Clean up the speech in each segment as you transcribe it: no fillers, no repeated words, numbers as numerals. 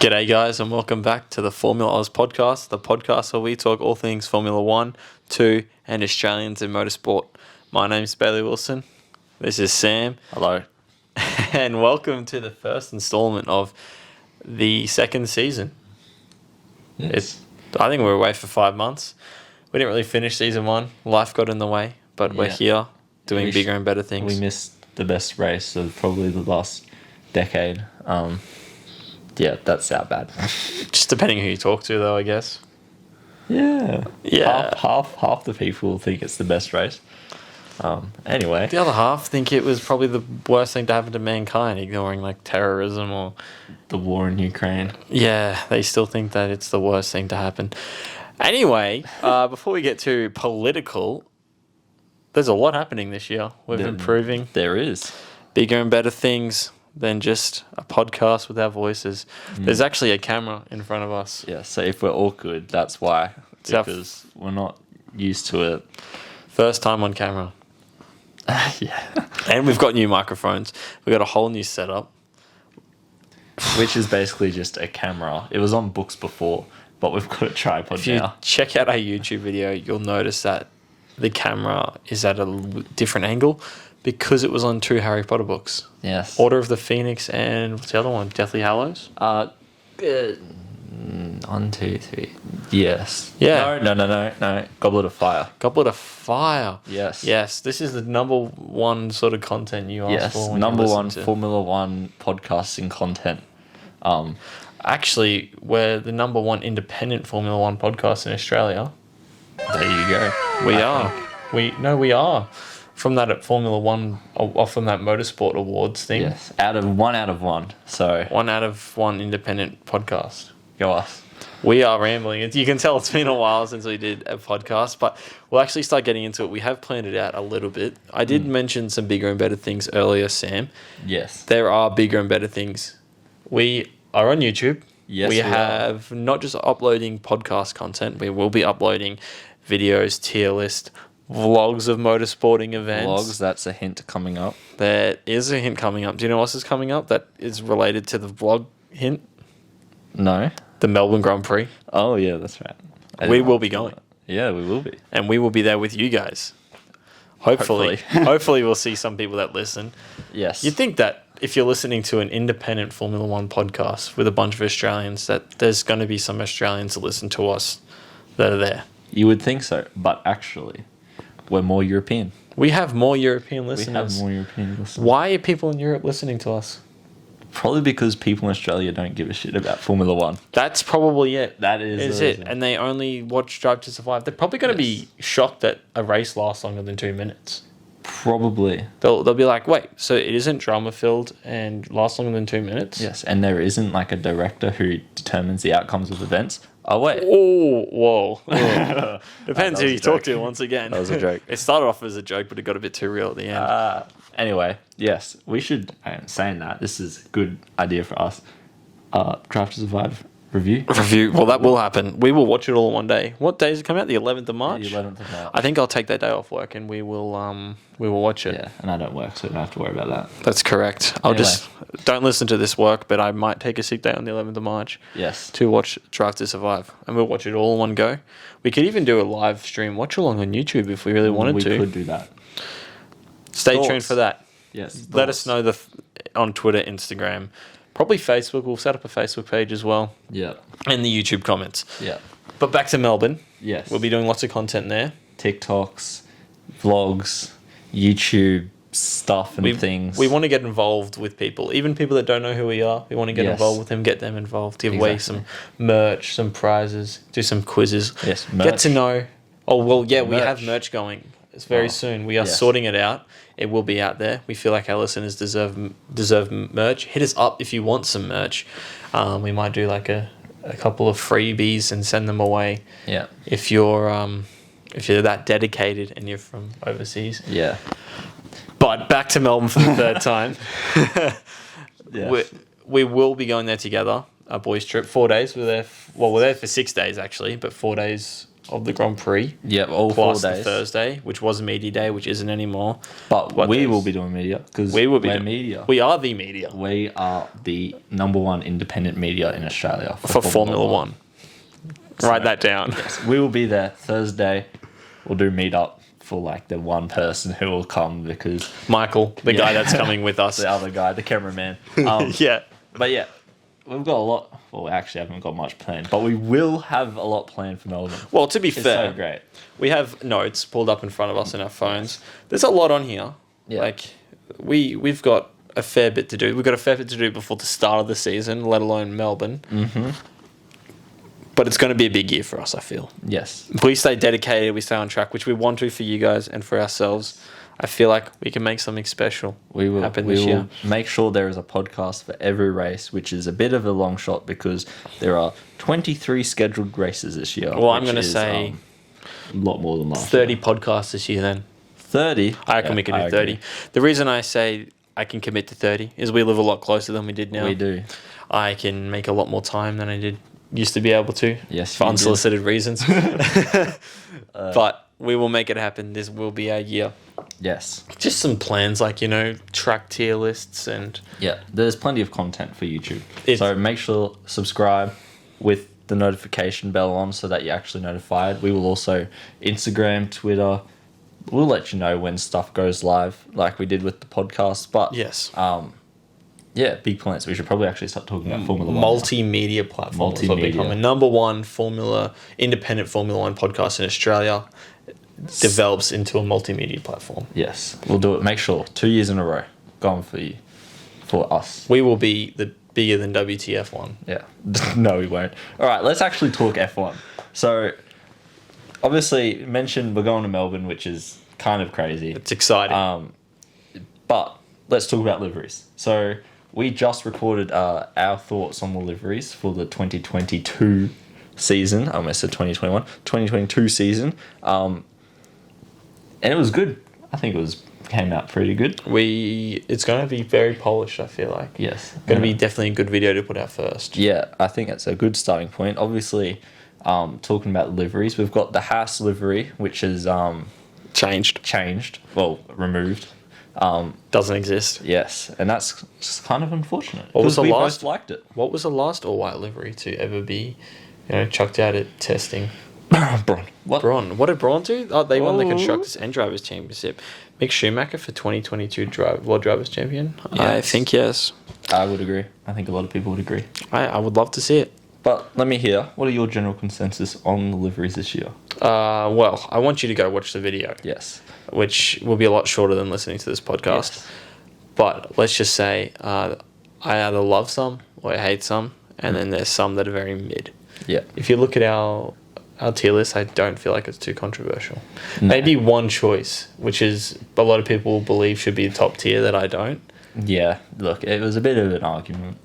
G'day guys and welcome back to the Formula Oz podcast, the podcast where we talk all things Formula 1, 2 and Australians in motorsport. My name's Bailey Wilson, this is Sam. Hello. And welcome to the first instalment of the second season. Yes. I think we were away for 5 months. We didn't really finish season 1, life got in the way, but we're here doing bigger and better things. We missed the best race of probably the last decade. Yeah, that's our bad. Just depending who you talk to though, I guess. Yeah. Yeah. Half the people think it's the best race. Anyway. The other half think it was probably the worst thing to happen to mankind, ignoring like terrorism or The war in Ukraine. yeah, they still think that it's the worst thing to happen. Anyway, before we get too political, there's a lot happening this year. We're improving. There is. Bigger and better things than just a podcast with our voices. There's actually a camera in front of us. Yeah, so if we're awkward, that's why. It's our Because we're not used to it. First time on camera. Yeah. And we've got new microphones. We've got a whole new setup. Which is basically just a camera. It was on books before, but we've got a tripod If you now. check out our YouTube video, you'll notice that the camera is at a different angle because it was on 2 Harry Potter books. Yes. Order of the Phoenix and what's the other one? Deathly Hallows? 1, 2, 3. Yes. Yeah. No. Goblet of Fire. Goblet of Fire. Yes. Yes, this is the number one sort of content you asked Yes. for. When Number you one listen to. Formula One podcasting content. Actually, we're the number one independent Formula One podcast in Australia. There you go. We are. We are. From that Formula One, or from that Motorsport Awards thing. Yes. Out of one. So 1 out of 1 independent podcast. go us. We are rambling. You can tell it's been a while since we did a podcast, but we'll actually start getting into it. We have planned it out a little bit. I did mention some bigger and better things earlier, Sam. Yes. There are bigger and better things. We are on YouTube. Yes, we we have not just uploading podcast content. We will be uploading videos, tier list, vlogs of motorsporting events. Vlogs, that's a hint coming up. There is a hint coming up. Do you know what else is coming up that is related to the vlog hint? No. The Melbourne Grand Prix. Oh, yeah, that's right. We will be going. Yeah, we will be. And we will be there with you guys. Hopefully. Hopefully we'll see some people that listen. Yes. You'd think that if you're listening to an independent Formula One podcast with a bunch of Australians, that there's going to be some Australians that listen to us that are there. You would think so, but actually, we're more European. We have more European We listeners. have more European listeners. Why are people in Europe listening to us? Probably because people in Australia don't give a shit about Formula One. That's probably it. That is it. And they only watch Drive to Survive. They're probably going to be shocked that a race lasts longer than 2 minutes. Probably. They'll be like, wait, so it isn't drama filled and lasts longer than 2 minutes? Yes, and there isn't like a director who determines the outcomes of events. Oh, wait. Oh, whoa. Depends who was you a talk joke. to once again. That was a joke. It started off as a joke, but it got a bit too real at the end. Anyway, yes, we should, saying that, this is a good idea for us. Drive to Survive review. Review. Well, that will happen. We will watch it all in one day. What day does it come out? The 11th of March? The 11th of March. I think I'll take that day off work and we will watch it. Yeah, and I don't work, so I don't have to worry about that. That's correct. I'll Anyway. just don't listen to this work, but I might take a sick day on the 11th of March Yes. to watch Drive to Survive, and we'll watch it all in one go. We could even do a live stream watch along on YouTube if we really wanted to. We could do that. Stay Thoughts? tuned for that. Yes. Let us know on Twitter, Instagram, probably Facebook. We'll set up a Facebook page as well, Yeah. and the YouTube comments. Yeah. But back to Melbourne. Yes. We'll be doing lots of content there. TikToks, vlogs, YouTube stuff and things. We want to get involved with people, even people that don't know who we are. We want to get Yes. involved with them, get them involved, give away Exactly. some merch, some prizes, do some quizzes. Yes, Get merch. to know. Oh, well, yeah, we Merch. have merch going. It's very soon. We are yes. sorting it out. It will be out there. We feel like our listeners deserve merch. Hit us up if you want some merch. We might do like a couple of freebies and send them away. Yeah. If you're that dedicated and you're from overseas. Yeah. But back to Melbourne for the third time. Yes. We will be going there together. A boys' trip, 4 days. We're there. We're there for 6 days actually, but 4 days of the Grand Prix. Yep, all Plus 4 the days. Thursday, which was media day, which isn't anymore. But What we days? will be doing media because We will be we're doing media. We are the media We are the number one independent media in Australia for Formula One. Write that down. Yes, we will be there Thursday. We'll do meetup for like the one person who will come because Michael, the guy that's coming with us. the other guy, the cameraman. Yeah. But yeah, we've got a lot. Well, we actually haven't got much planned, but we will have a lot planned for Melbourne. Well, to be It's fair, so great. we have notes pulled up in front of us in our phones. There's a lot on here. Yeah. Like we've got a fair bit to do. We've got a fair bit to do before the start of the season, let alone Melbourne. Mm-hmm. But it's going to be a big year for us, I feel. Yes. If we stay dedicated, we stay on track, which we want to for you guys and for ourselves, I feel like we can make something special We will, happen we this will year. make sure there is a podcast for every race, which is a bit of a long shot because there are 23 scheduled races this year. Well, I'm which going to is, say a lot more than last 30 year. podcasts this year then. 30? I reckon we can do 30. agree. The reason I say I can commit to 30 is we live a lot closer than we did now. We do. I can make a lot more time than I did used to be able to. Yes, for you unsolicited reasons. But we will make it happen. This will be our year. Yes. Just some plans like, track tier lists and Yeah, there's plenty of content for YouTube. It's- So make sure subscribe with the notification bell on so that you're actually notified. We will also Instagram, Twitter. We'll let you know when stuff goes live like we did with the podcast. But yes. yeah, big plans. We should probably actually start talking about Formula One. Multimedia platform. Multimedia. Multimedia. Become a number one independent Formula One podcast in Australia. Develops into a multimedia platform. Yes, we'll do it. Make sure 2 years in a row. Gone for you. For us. We will be the bigger than WTF one. Yeah. No, we won't. All right, let's actually talk F1. So, obviously, mentioned we're going to Melbourne, which is kind of crazy. It's exciting. But let's talk about liveries. So, we just recorded our thoughts on the liveries for the 2022 season. I almost said 2021. 2022 season. And it was good. I think came out pretty good. It's going to be very polished, I feel like. Yes. Going to be definitely a good video to put out first. Yeah, I think it's a good starting point. Obviously, talking about liveries, we've got the HAAS livery, which is Changed. well, removed. Doesn't exist. Yes, and that's just kind of unfortunate. What was because the we last- both liked it. What was the last all-white livery to ever be, chucked out at testing? Braun. What? Braun. What did Braun do? Oh, they won the Oh. Constructors and Drivers' Championship. Mick Schumacher for 2022 World Drivers' Champion? I Yes. think yes. I would agree. I think a lot of people would agree. I would love to see it. But let me hear, what are your general consensus on the liveries this year? Well, I want you to go watch the video, Yes. which will be a lot shorter than listening to this podcast. Yes. But let's just say I either love some or I hate some, and then there's some that are very mid. Yeah. If you look at our tier list, I don't feel like it's too controversial. No. Maybe one choice, which is a lot of people believe should be top tier that I don't. Yeah. Look, it was a bit of an argument.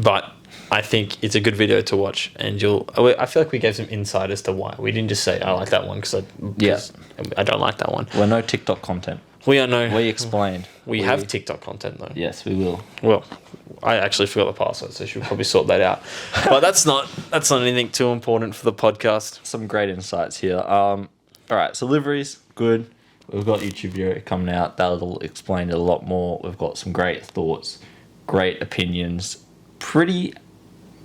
But I think it's a good video to watch, and I feel like we gave some insight as to why. We didn't just say I like that one because I don't like that one. We're no TikTok content. We are no. We explained. We have TikTok content though. Yes, we will. Well, I actually forgot the password, so I should probably sort that out. But that's not anything too important for the podcast. Some great insights here. All right, so liveries, good. We've got YouTube video coming out. That'll explain it a lot more. We've got some great thoughts, great opinions. Pretty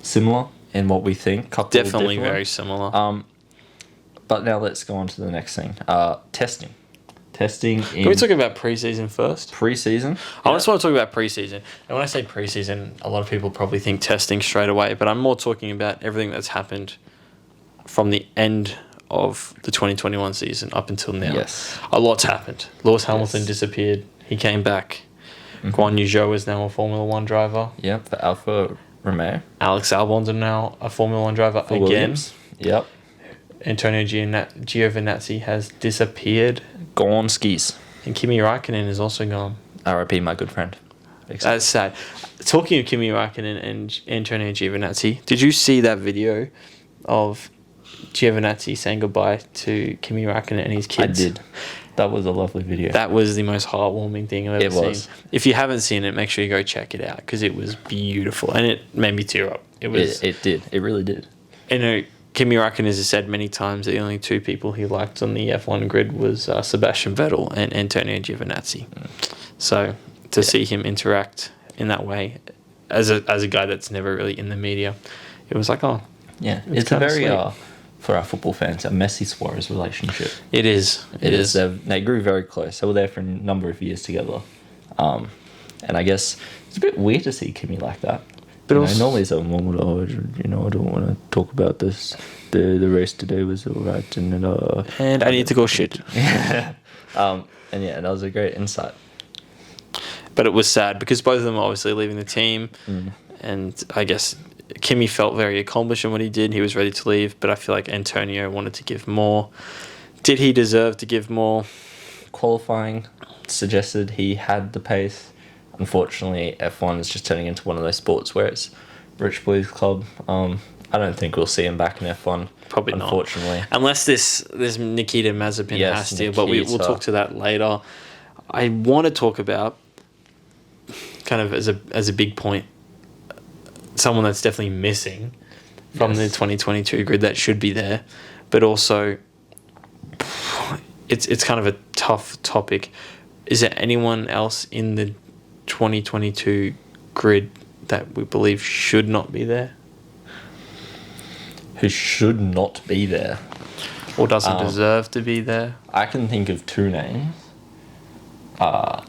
similar in what we think. Couple of Definitely different very ones. similar. But now let's go on to the next thing. Testing. Testing in Can we talk about preseason first? pre-season. I just want to talk about preseason. And when I say preseason, a lot of people probably think testing straight away, but I'm more talking about everything that's happened from the end of the 2021 season up until now. Yes. A lot's happened. Lewis Hamilton Yes. disappeared. He came back. Guan Yu Zhou is now a Formula One driver. Yep, for Alfa Romeo. Alex Albon's now a Formula One driver For again. Williams. Yep. Antonio Giovinazzi has disappeared. Gone skis. And Kimi Raikkonen is also gone. RIP, my good friend. That's sad. Talking of Kimi Raikkonen and Antonio Giovinazzi, did you see that video of Giovinazzi saying goodbye to Kimi Raikkonen and his kids? I did. That was a lovely video. That was the most heartwarming thing I've ever It was. seen. If you haven't seen it, make sure you go check it out because it was beautiful and it made me tear up. It was, It did. It really did. Kimi Räikkönen has said many times that the only two people he liked on the F1 grid was Sebastian Vettel and Antonio Giovinazzi. So to see him interact in that way, as a guy that's never really in the media, it was like, oh, yeah, it's a very for our football fans, a Messi Suarez relationship. It is. It is. They grew very close. They were there for a number of years together, and I guess it's a bit weird to see Kimi like that. But normally it's like, I don't want to talk about this. The race today was alright, and I need to go shit. And that was a great insight. But it was sad because both of them are obviously leaving the team, and I guess Kimi felt very accomplished in what he did. He was ready to leave, but I feel like Antonio wanted to give more. Did he deserve to give more? Qualifying suggested he had the pace. Unfortunately, F1 is just turning into one of those sports where it's rich boys club. I don't think we'll see him back in F1. Probably unfortunately. Not. Unless this Nikita Mazepin has deal, but we'll talk to that later. I want to talk about, kind of as a big point, someone that's definitely missing from the 2022 grid that should be there, but also it's kind of a tough topic. Is there anyone else in the 2022 grid that we believe should not be there? Who should not be there? Or doesn't deserve to be there? I can think of two names. I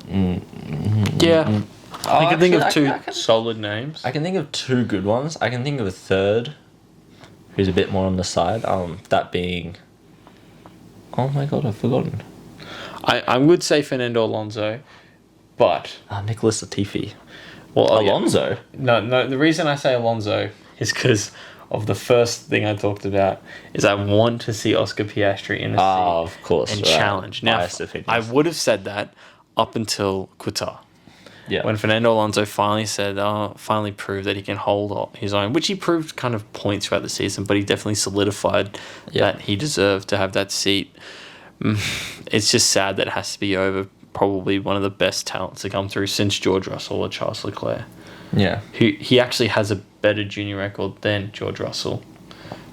can think of two solid names. I can think of two good ones. I can think of a third who's a bit more on the side. That being... Oh my god, I've forgotten. I would say Fernando Alonso, but... Nicholas Latifi. Well, Alonso? Yeah. No, the reason I say Alonso is because of the first thing I talked about is I want to see Oscar Piastri in a seat of course, and challenge. Now, I would have said that up until Qatar. Yeah. When Fernando Alonso finally proved that he can hold his own, which he proved kind of points throughout the season, but he definitely solidified that he deserved to have that seat. It's just sad that it has to be over probably one of the best talents to come through since George Russell or Charles Leclerc. Yeah. He actually has a better junior record than George Russell,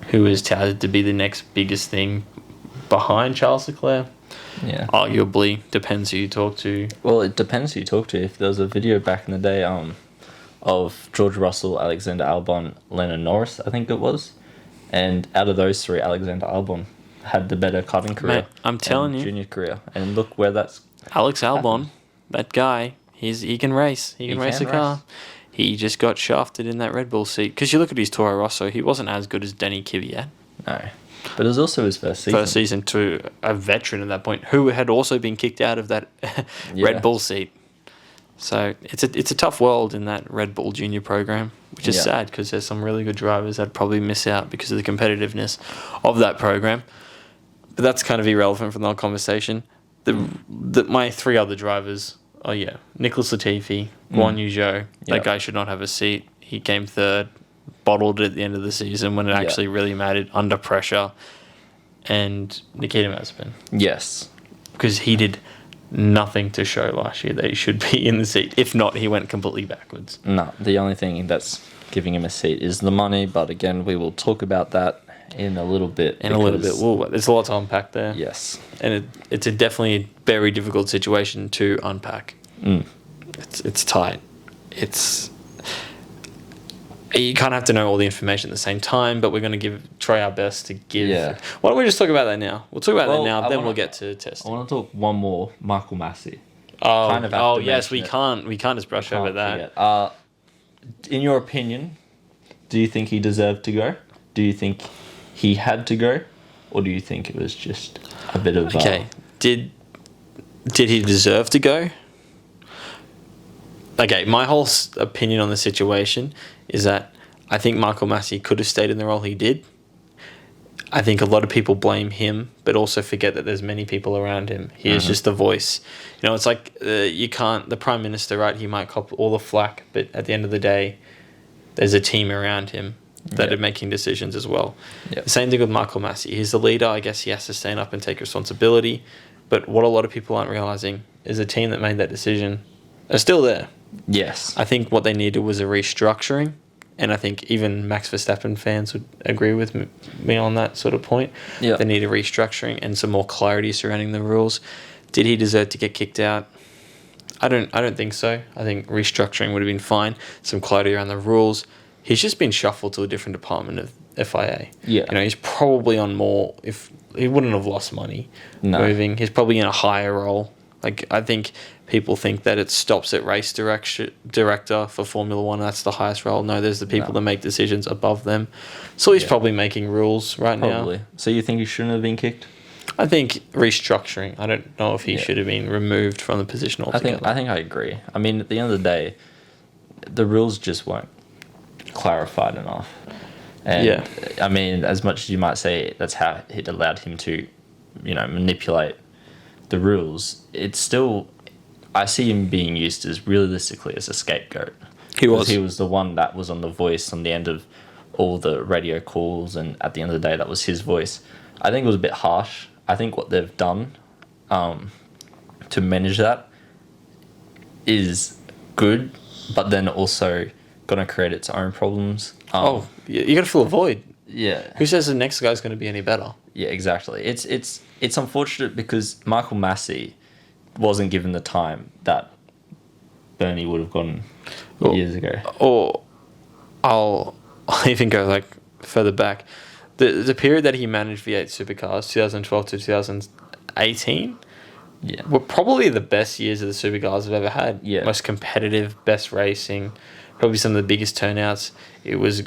who is touted to be the next biggest thing behind Charles Leclerc. Yeah. Arguably, depends who you talk to. Well, it depends who you talk to. If there was a video back in the day of George Russell, Alexander Albon, Lennon Norris, I think it was, and out of those three, Alexander Albon had the better karting career. Mate, I'm telling you, junior career, and look where that's. Alex Albon, that guy, he can race. He can race a car. He just got shafted in that Red Bull seat. Because you look at his Toro Rosso, he wasn't as good as Danny Kvyat. No. But it was also his first season. First season to a veteran at that point, who had also been kicked out of that Red Bull seat. So it's a tough world in that Red Bull junior program, which is sad because there's some really good drivers that probably miss out because of the competitiveness of that program. But that's kind of irrelevant from the whole conversation. My three other drivers are, Nicholas Latifi, Guan Yu Zhou. That guy should not have a seat. He came third, bottled it at the end of the season when it actually really mattered, under pressure. And Nikita Mazepin. Yes. Because he did nothing to show last year that he should be in the seat. If not, he went completely backwards. No, the only thing that's giving him a seat is the money. But again, we will talk about that in a little bit. There's a lot to unpack there. Yes. And it's definitely a very difficult situation to unpack. It's tight. You can't have to know all the information at the same time, but we're going to try our best to give. Yeah. Why don't we just talk about that now? We'll talk about that now, then we'll get to testing. I want to talk one more, Michael Masi. Yes, we can't just brush over that. In your opinion, do you think he deserved to go? Do you think he had to go? Or do you think it was just a bit of... Okay, did he deserve to go? Okay, my whole opinion on the situation is that I think Michael Masi could have stayed in the role he did. I think a lot of people blame him, but also forget that there's many people around him. He is just the voice. It's like you can't... The Prime Minister, right, he might cop all the flack, but at the end of the day, there's a team around him that are making decisions as well. The same thing with Michael Masi. He's the leader. I guess he has to stand up and take responsibility. But what a lot of people aren't realising is the team that made that decision are still there. Yes. I think what they needed was a restructuring and I think even Max Verstappen fans would agree with me on that sort of point. Yeah. They need a restructuring and some more clarity surrounding the rules. Did he deserve to get kicked out? I don't think so. I think restructuring would have been fine. Some clarity around the rules. He's just been shuffled to a different department of FIA. Yeah. You know, he's probably on more. If he wouldn't have lost money moving, he's probably in a higher role. Like, I think people think that it stops at race director for Formula One. That's the highest role. No, there's the people that make decisions above them. So he's probably making rules right now. So you think he shouldn't have been kicked? I think restructuring. I don't know if he should have been removed from the position altogether. I think I agree. I mean, at the end of the day, the rules just weren't clarified enough. And I mean, as much as you might say that's how it allowed him to, manipulate the rules, it's still, I see him being used as realistically as a scapegoat. He was the one that was on the voice on the end of all the radio calls, and at the end of the day, that was his voice. I think it was a bit harsh. I think what they've done to manage that is good, but then also going to create its own problems. You got to fill a void. Yeah. Who says the next guy's going to be any better? Yeah, exactly. It's unfortunate because Michael Masi wasn't given the time that Bernie would have gotten years ago. Or I'll even go like further back. The period that he managed V8 supercars, 2012 to 2018, were probably the best years of the supercars I've ever had. Yeah. Most competitive, best racing, probably some of the biggest turnouts. It was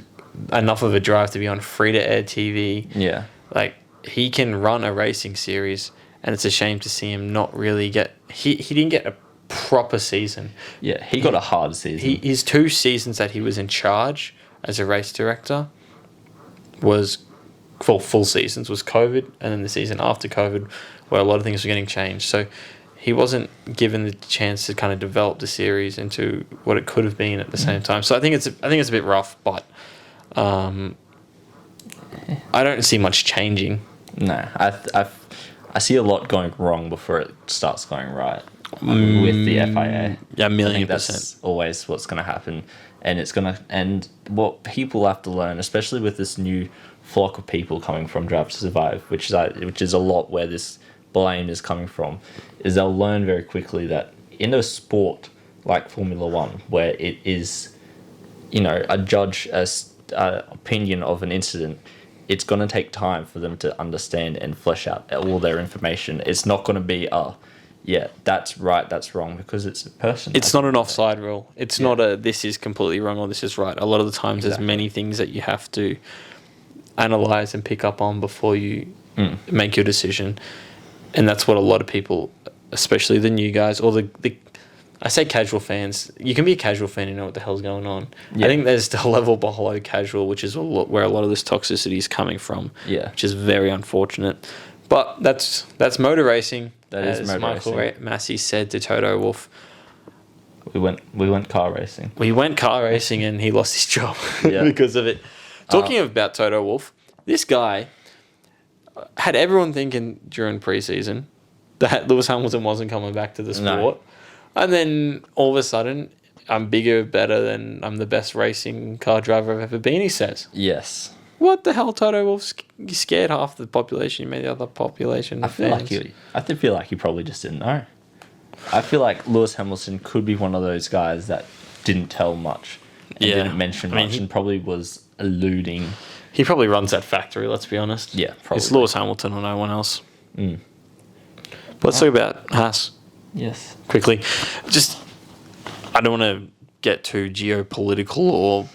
enough of a drive to be on free-to-air TV. Yeah. Like, he can run a racing series, and it's a shame to see him not really get... He didn't get a proper season. Yeah, he got a hard season. His 2 seasons that he was in charge as a race director was... full seasons was COVID, and then the season after COVID, where a lot of things were getting changed. So he wasn't given the chance to kind of develop the series into what it could have been at the same time. So I think it's a bit rough, but I don't see much changing. No, I see a lot going wrong before it starts going right with the FIA. Yeah, 1,000,000%. That's always what's going to happen, and what people have to learn, especially with this new flock of people coming from Drive to Survive, which is a lot where this blame is coming from, is they'll learn very quickly that in a sport like Formula One, where it is, a judge opinion of an incident, it's going to take time for them to understand and flesh out all their information. It's not going to be, that's right, that's wrong, because it's a person. It's not an offside rule. It's not this is completely wrong or this is right. A lot of the times there's many things that you have to analyze and pick up on before you make your decision. And that's what a lot of people, especially the new guys or the I say casual fans. You can be a casual fan and know what the hell's going on. Yeah. I think there's still a level below casual, which is where a lot of this toxicity is coming from. Yeah, which is very unfortunate. But that's motor racing. That is motor Michael racing. Masi said to Toto Wolff. We went car racing. We went car racing, and he lost his job because of it. Talking about Toto Wolff, this guy had everyone thinking during preseason that Lewis Hamilton wasn't coming back to the sport. No. And then all of a sudden, I'm bigger, better than I'm the best racing car driver I've ever been, he says. Yes. What the hell, Toto Wolff? You scared half the population. You made the other population I feel like he probably just didn't know. I feel like Lewis Hamilton could be one of those guys that didn't tell much and didn't mention much and probably was alluding. He probably runs that factory, let's be honest. Yeah, probably. It's Lewis Hamilton or no one else. But let's talk about HAAS. Yes. Quickly. I don't want to get too geopolitical or,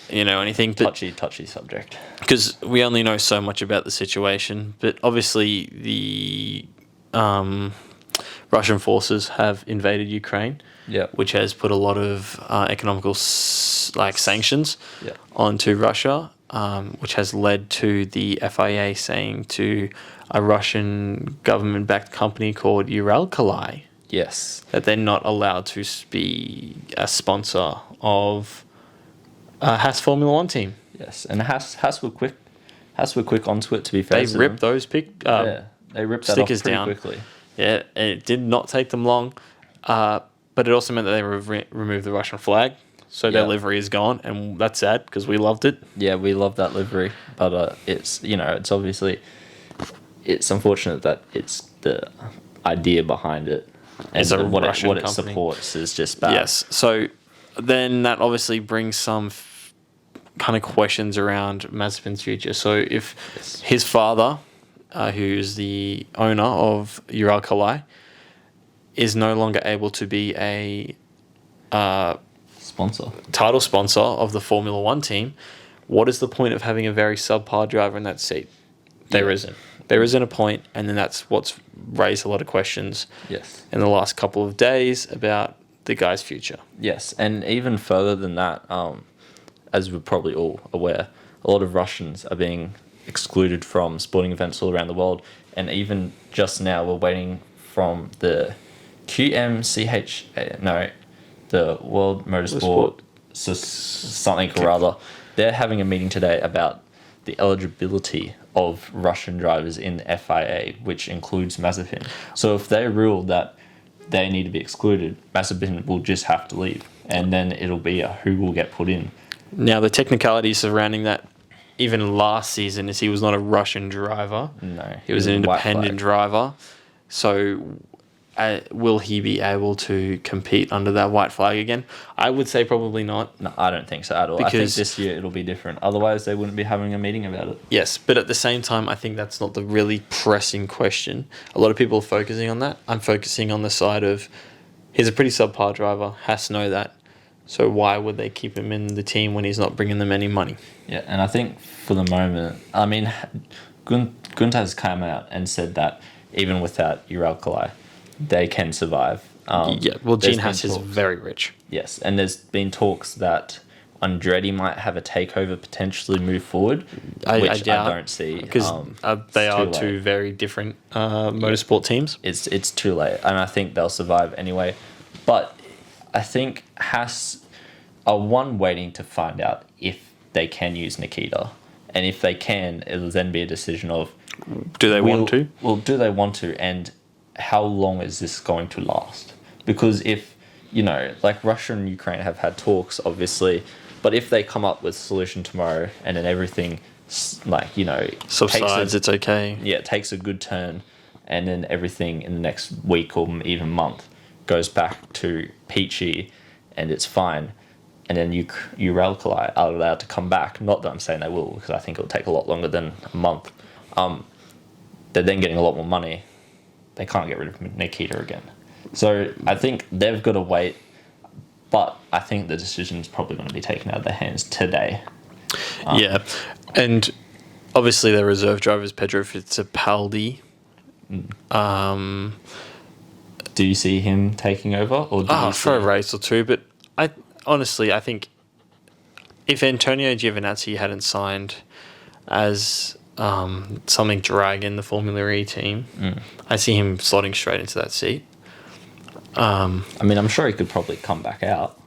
anything. But touchy subject. Because we only know so much about the situation. But obviously the Russian forces have invaded Ukraine. Yeah. Which has put a lot of economical sanctions onto Russia, which has led to the FIA saying to a Russian government-backed company called Uralkali that they're not allowed to be a sponsor of HAAS Formula One team. Yes, and HAAS were quick onto it, to be fair. They ripped those they ripped that stickers off pretty down quickly. Yeah, and it did not take them long. But it also meant that they removed the Russian flag. so their livery is gone, and that's sad because we loved it. Yeah, we love that livery, but it's it's obviously it's unfortunate that it's the idea behind it and It's a what Russian it company. supports is just bad. Yes. So then that obviously brings some kind of questions around Mazepin's future. So if his father, who's the owner of Uralkali, is no longer able to be a Sponsor. title sponsor of the Formula One team, what is the point of having a very subpar driver in that seat? There isn't. There isn't a point, and then that's what's raised a lot of questions Yes. in the last couple of days about the guy's future. Yes, and even further than that, as we're probably all aware, a lot of Russians are being excluded from sporting events all around the world, and even just now we're waiting from the the World Motorsport something or other. They're having a meeting today about the eligibility of Russian drivers in the FIA, which includes Mazepin. So if they rule that they need to be excluded, Mazepin will just have to leave, and then it'll be who will get put in. Now, the technicalities surrounding that, even last season, is he was not a Russian driver. No, He was an a white independent flag. driver. So will he be able to compete under that white flag again? I would say probably not. No, I don't think so at all. I think Because- this year it'll be different. Otherwise, they wouldn't be having a meeting about it. Yes, but at the same time, I think that's not the really pressing question. A lot of people are focusing on that. I'm focusing on the side of he's a pretty subpar driver, has to know that. So why would they keep him in the team when he's not bringing them any money? Yeah, and I think for the moment, I mean, Gunther has come out and said that even without Uralkali, they can survive. Yeah, well, there's Gene Haas been is talks- very rich. Yes, and there's been talks that Andretti might have a takeover potentially move forward, which I doubt, don't see. because they it's are too two late. very different motorsport teams. It's too late, and I think they'll survive anyway. But I think Haas are waiting to find out if they can use Nikita, and if they can, it'll then be a decision of Do they want to? Well, do they want to, and how long is this going to last? Because if like Russia and Ukraine have had talks, obviously, but if they come up with a solution tomorrow and then everything Subsides, it's okay. takes a good turn, and then everything in the next week or even month goes back to peachy, and it's fine, and then Uralkali are allowed to come back. Not that I'm saying they will, because I think it'll take a lot longer than a month. They're then getting a lot more money. They can't get rid of Nikita again. So I think they've got to wait, but I think the decision's probably going to be taken out of their hands today. Yeah, and obviously their reserve driver is Pedro Fittipaldi. Do you see him taking over, or do you For a see... race or two, but I think if Antonio Giovinazzi hadn't signed as something drag in the Formula E team, I see him slotting straight into that seat. I mean, I'm sure he could probably come back out.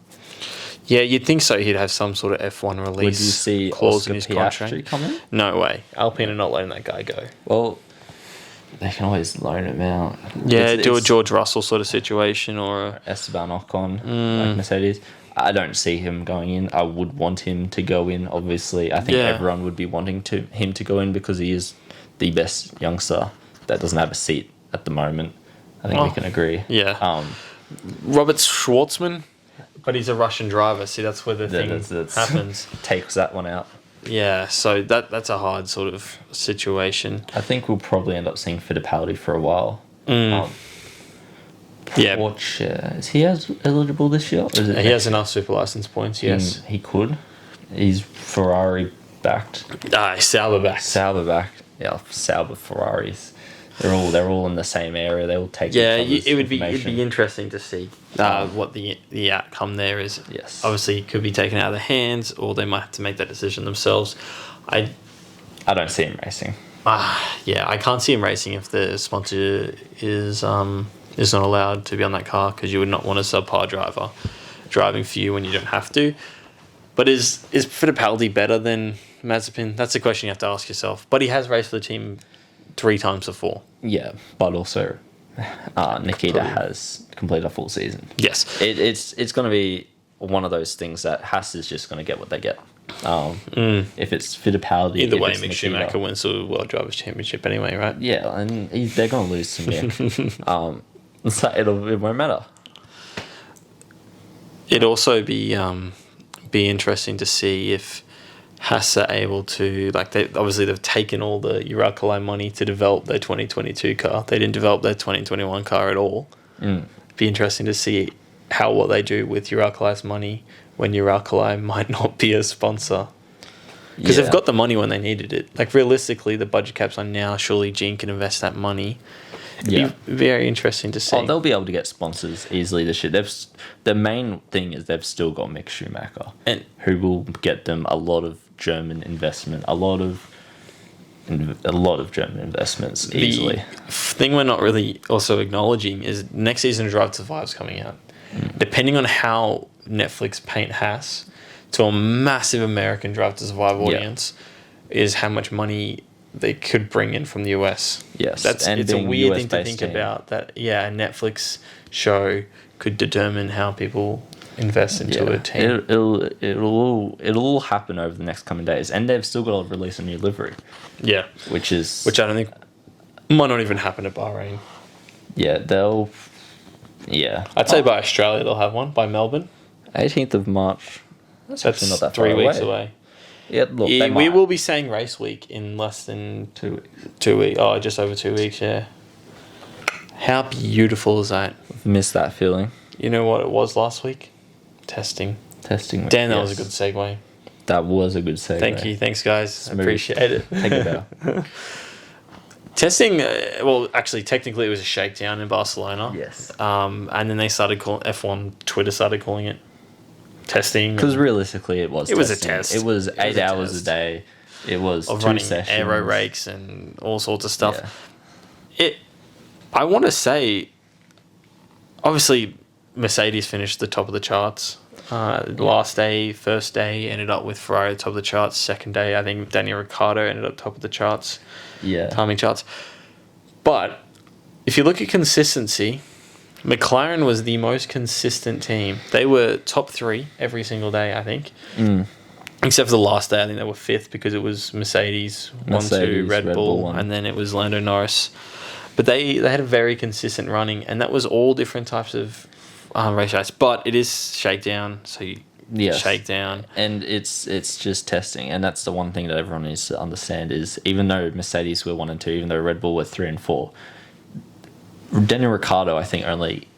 Yeah, you'd think so. He'd have some sort of F1 release Would you see clause Oscar in his Piastri contract. come in? No way. Alpine are not letting that guy go. Well, they can always loan him out. Yeah, It's- do a it's George Russell sort of situation or a... Esteban Ocon, like Mercedes. I don't see him going in. I would want him to go in, obviously. I think Yeah. everyone would be wanting him to go in because he is the best youngster that doesn't have a seat at the moment. I think we can agree. Yeah. Robert Schwartzman, but he's a Russian driver. See, that's where the thing that's- happens. Takes that one out. Yeah, so that's a hard sort of situation. I think we'll probably end up seeing Fittipaldi for a while. Yeah, Porsche, is he eligible this year? Or is it he has enough super license points. Yes. He could. He's Ferrari backed. Sauber back. Sauber backed. Yeah, Sauber Ferraris. They're all in the same area. They all take. Yeah, each other's it'd be information. interesting to see what the outcome there is. Yes. Obviously, it could be taken out of their hands, or they might have to make that decision themselves. I don't see him racing. Yeah, I can't see him racing if the sponsor is not allowed to be on that car, because you would not want a subpar driver driving for you when you don't have to. But is Fittipaldi better than Mazepin? That's the question you have to ask yourself. But he has raced for the team 3 times before. Yeah, but also Nikita has completed a full season. Yes. It's going to be one of those things that Haas is just going to get what they get. If it's Fittipaldi, Either if way, it's Mick Nikita. Schumacher wins the World Drivers' Championship anyway, right? Yeah, and they're going to lose to Mick. So it won't matter. It'd also be interesting to see if Haas are able to, like, they've taken all the Uralkali money to develop their 2022 car. They didn't develop their 2021 car at all. Be interesting to see what they do with Uralkali's money when Uralkali might not be a sponsor. Because they've got the money when they needed it. Like, realistically, the budget caps are now. Surely Gene can invest that money. It'd be very interesting to see. Oh, they'll be able to get sponsors easily this year. The main thing is they've still got Mick Schumacher, and who will get them a lot of German investment, a lot of German investments easily. The thing we're not really also acknowledging is next season Drive to Survive is coming out. Depending on how Netflix paint Haas to a massive American Drive to Survive audience, is how much money they could bring in from the US. Yes, it's a weird thing to think team. about. That a Netflix show could determine how people invest into a team. It'll all happen over the next coming days, and they've still got to release a new livery. Yeah, which I don't think might not even happen at Bahrain. Yeah, they'll. Yeah, I'd say by Australia they'll have one, by Melbourne. 18th of March. That's not that 3 weeks away. Yeah, look, we will be saying race week in less than 2 weeks. 2 weeks. Oh, just over 2 weeks. Yeah. How beautiful is that? Miss that feeling. You know what it was last week? Testing. Dan, that was a good segue. That was a good segue. Thank you. Thanks, guys. I appreciate it. Take it out. Testing, actually, technically it was a shakedown in Barcelona. Yes. And then they started calling, F1 Twitter started calling it testing. Because realistically it was testing. Was a test. It was 8 hours a day. It was of 2 running sessions. aero rakes and all sorts of stuff. Yeah. I want to say, obviously, Mercedes finished the top of the charts. Last day, first day, ended up with Ferrari at the top of the charts. Second day, I think Daniel Ricciardo ended up top of the charts. Yeah. Timing charts. But if you look at consistency, McLaren was the most consistent team. They were top 3 every single day, I think. Except for the last day, I think they were 5th because it was Mercedes 1-2, Red Bull, and then it was Lando Norris. But they had a very consistent running, and that was all different types of race tracks. But it is shakedown, so you shake down. And it's just testing, and that's the one thing that everyone needs to understand is even though Mercedes were 1 and 2, even though Red Bull were 3 and 4, Daniel Ricciardo, I think, only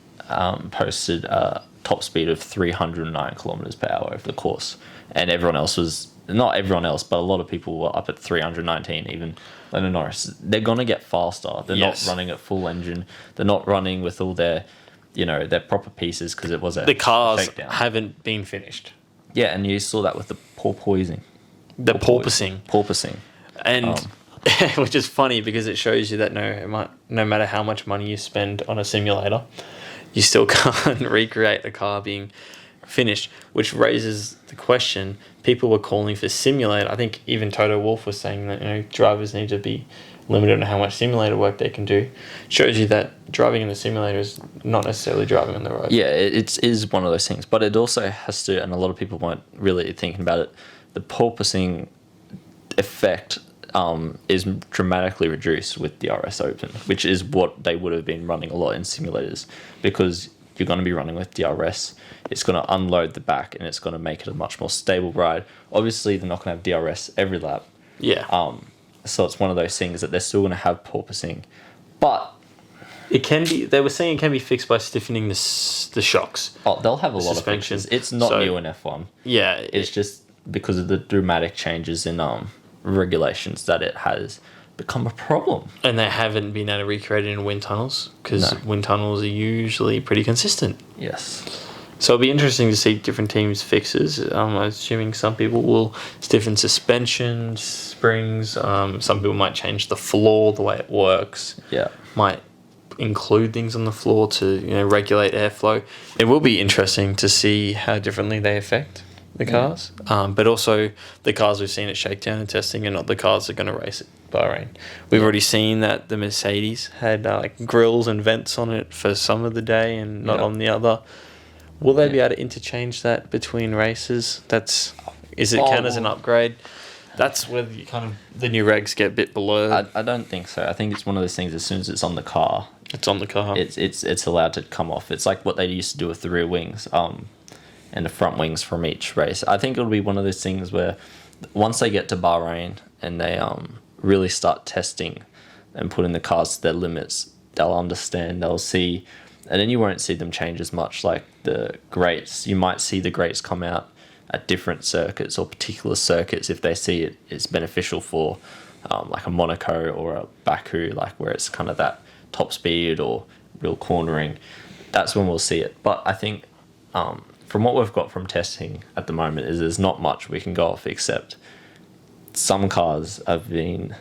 posted a top speed of 309 kilometers per hour over the course, and everyone else was not everyone else, but a lot of people were up at 319. Even Lando Norris, they're gonna get faster. They're not running at full engine. They're not running with all their, their proper pieces because it was the cars haven't been finished. Yeah, and you saw that with the porpoising. Porpoising. And which is funny because it shows you that no matter how much money you spend on a simulator, you still can't recreate a car being finished, which raises the question. People were calling for simulator. I think even Toto Wolff was saying that drivers need to be limited on how much simulator work they can do. Shows you that driving in the simulator is not necessarily driving on the road. Yeah, it is one of those things, but it also has to, and a lot of people weren't really thinking about it, the porpoising effect is dramatically reduced with the RS Open, which is what they would have been running a lot in simulators, because you're going to be running with DRS. It's going to unload the back, and it's going to make it a much more stable ride. Obviously, they're not going to have DRS every lap. Yeah. So it's one of those things that they're still going to have porpoising, but it can be. They were saying it can be fixed by stiffening the shocks. Oh, they'll have a lot of fixes. It's not new in F1. Yeah, it's just because of the dramatic changes in regulations that it has become a problem. And they haven't been able to recreate it in wind tunnels because wind tunnels are usually pretty consistent. Yes. So it'll be interesting to see different teams' fixes. I'm assuming some people will stiffen suspension, springs. Some people might change the floor, the way it works. Yeah. Might include things on the floor to regulate airflow. It will be interesting to see how differently they affect the cars. But also the cars we've seen at shakedown and testing are not the cars that are going to race at Bahrain. We've already seen that the Mercedes had grills and vents on it for some of the day and not on the other. Will they be able to interchange that between races? Is it count as an upgrade? That's where the new regs get a bit blurred. I don't think so. I think it's one of those things. As soon as it's on the car, It's on the car. it's allowed to come off. It's like what they used to do with the rear wings, and the front wings from each race. I think it'll be one of those things where once they get to Bahrain and they really start testing and putting the cars to their limits, they'll understand. They'll see, and then you won't see them change as much. Like the greats, you might see the greats come out at different circuits or particular circuits if they see it is beneficial for like a Monaco or a Baku, like where it's kind of that top speed or real cornering. That's when we'll see it. But I think from what we've got from testing at the moment is there's not much we can go off, except some cars have been